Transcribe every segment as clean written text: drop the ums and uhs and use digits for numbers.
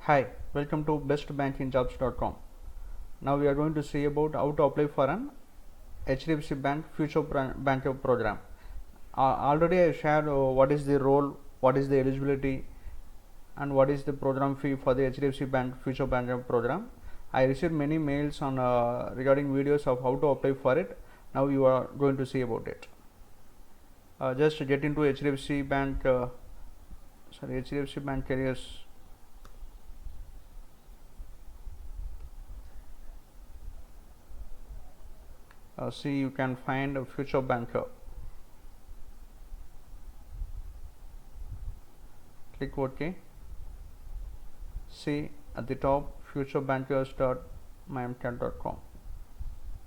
Hi, welcome to bestbankingjobs.com. Now we are going to see about how to apply for an HDFC Bank Future Banker program. Already I shared what is the role, what is the eligibility, and what is the program fee for the HDFC Bank Future Banker program. I received many mails on regarding videos of how to apply for it. Now you are going to see about it. Just get into HDFC Bank. HDFC Bank careers. See, you can find a future banker. Click OK. See at the top futurebankers.myMCAT.com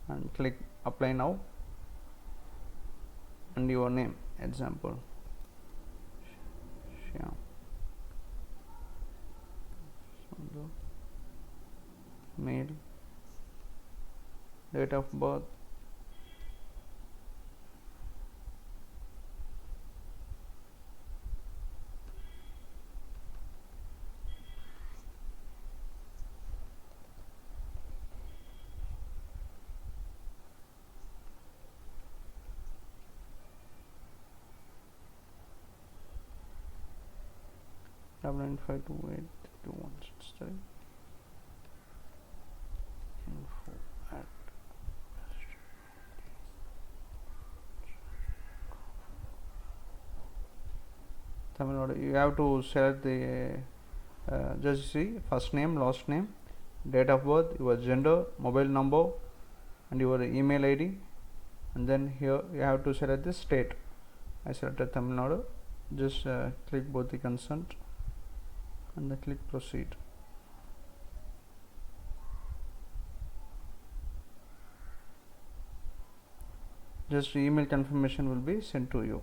and click apply now and your name, example Shyam. Mail, date of birth, double 95282163 info at Tamil Nadu. You have to select the just see first name, last name, date of birth, your gender, mobile number, and your email ID, and then here you have to select the state. I selected Tamil Nadu. Just click both the consent and then click proceed. Just email confirmation will be sent to you.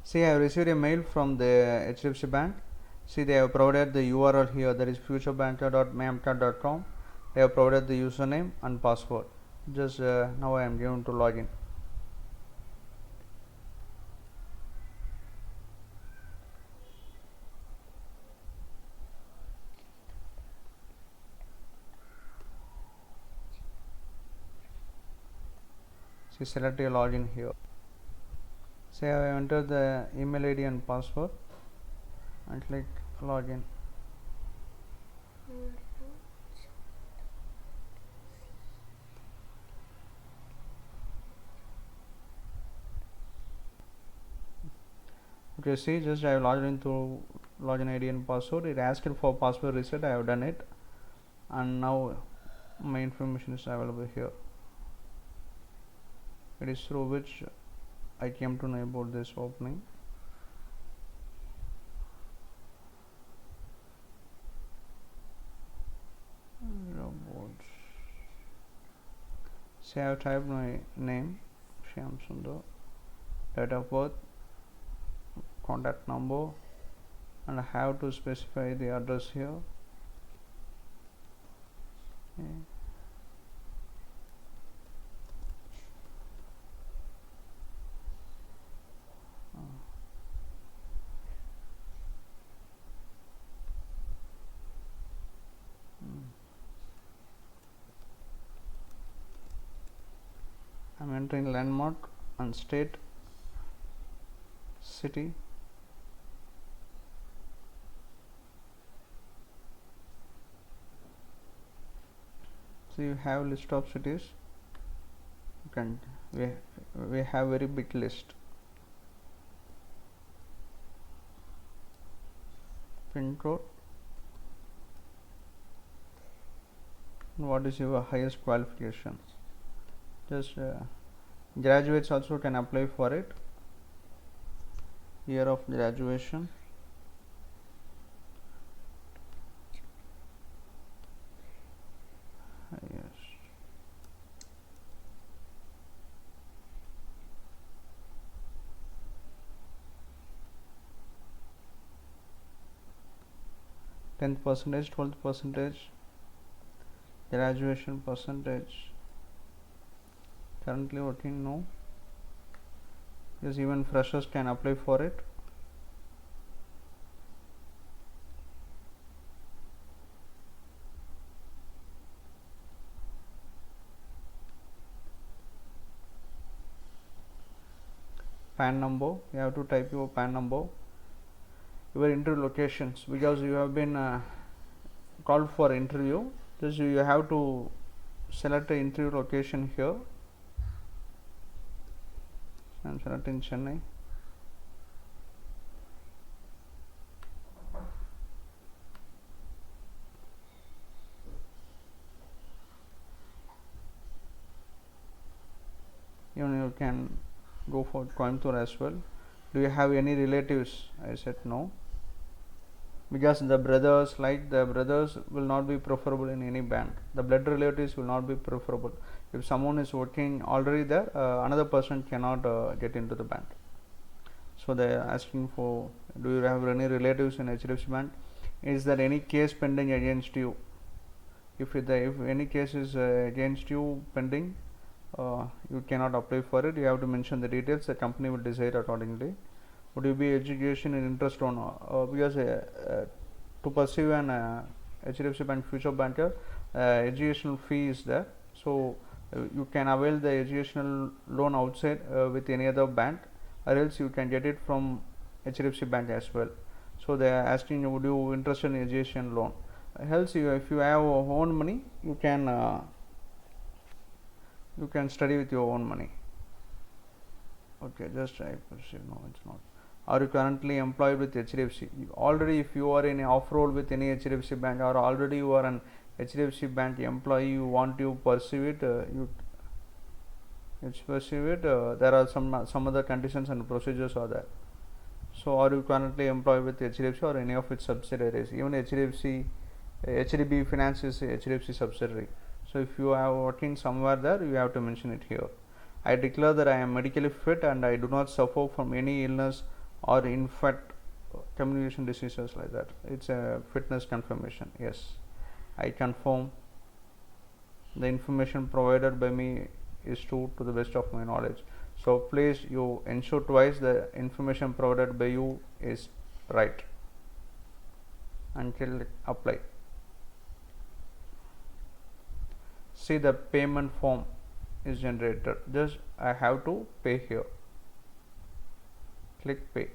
See, I have received a mail from the HDFC Bank. See, they have provided the URL here, that is futurebanker.myMCAT.com. They have provided the username and password. Just now I am going to log in. See, select a login here. Say I have entered the email ID and password and click login. Okay, see, just I have logged into login ID and password. It asked for password reset. I have done it, and now my information is available here. It is through which I came to know about this opening. Robots. Say I have typed my name, Shyam Sundar, date of birth, contact number, and I have to specify the address here. Okay. I'm entering landmark and state, city, so you have list of cities. You can we have very big list. Pin code. What is your highest qualification? Just graduates also can apply for it. Year of graduation. Yes. Tenth percentage, 12th percentage, graduation percentage. Currently working, no. Yes, even freshers can apply for it. PAN number, you have to type your PAN number, your interview locations, because you have been called for interview. Just you have to select the interview location here. I am selecting Chennai. Even you can go for Coimbatore as well. Do you have any relatives? I said no, because the brothers will not be preferable in any bank. The blood relatives will not be preferable. If someone is working already there, another person cannot get into the bank. So they are asking for, do you have any relatives in HDFC Bank? Is there any case pending against you? If any case is against you pending, you cannot apply for it. You have to mention the details. The company will decide accordingly. Would you be education and interest loan? Because to pursue an HDFC Bank Future Banker, educational fee is there. So you can avail the educational loan outside with any other bank, or else you can get it from HDFC Bank as well. So they are asking you, would you interested in education loan? Else if you have own money, you can study with your own money. Okay, just I proceed. No, it's not. Are you currently employed with HDFC? Already, if you are in an off role with any HDFC bank, or already you are an HDFC bank employee, you want to pursue it, there are some other conditions and procedures are there. So, are you currently employed with HDFC or any of its subsidiaries? Even HDB Finance is a HDFC subsidiary. So, if you are working somewhere there, you have to mention it here. I declare that I am medically fit and I do not suffer from any illness or infect communication diseases like that. It's a fitness confirmation. Yes, I confirm the information provided by me is true to the best of my knowledge. So please you ensure twice the information provided by you is right until apply. See, the payment form is generated. Just I have to pay here. Click pay.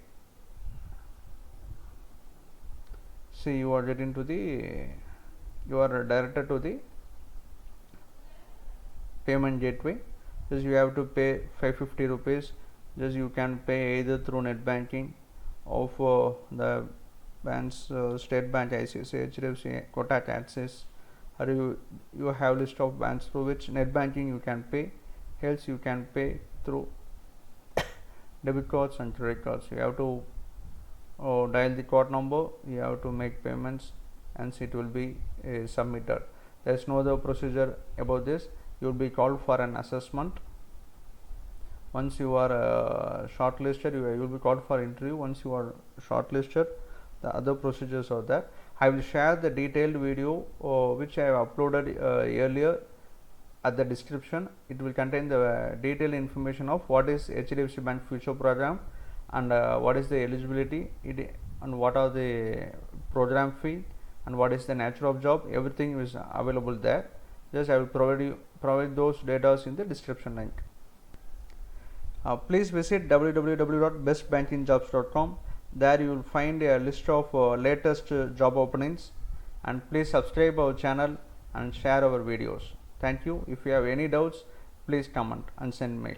See, you are directed to the payment gateway. Just you have to pay 550 rupees. Just you can pay either through net banking or for the banks, State Bank, ICICI, HDFC, Kotak, Axis, or you have list of banks through which net banking you can pay. Else you can pay through debit cards and credit cards. You have to dial the card number, you have to make payments, and it will be submitted. There is no other procedure about this. You will be called for an assessment. Once you are shortlisted, you will be called for interview. Once you are shortlisted, the other procedures are there. I will share the detailed video which I have uploaded earlier at the description. It will contain the detailed information of what is HDFC Bank Future Program and what is the eligibility and what are the program fee and what is the nature of job. Everything is available there. Just I will provide those data in the description link. Please visit www.bestbankingjobs.com. There you will find a list of latest job openings, and please subscribe our channel and share our videos. Thank you. If you have any doubts, please comment and send mail.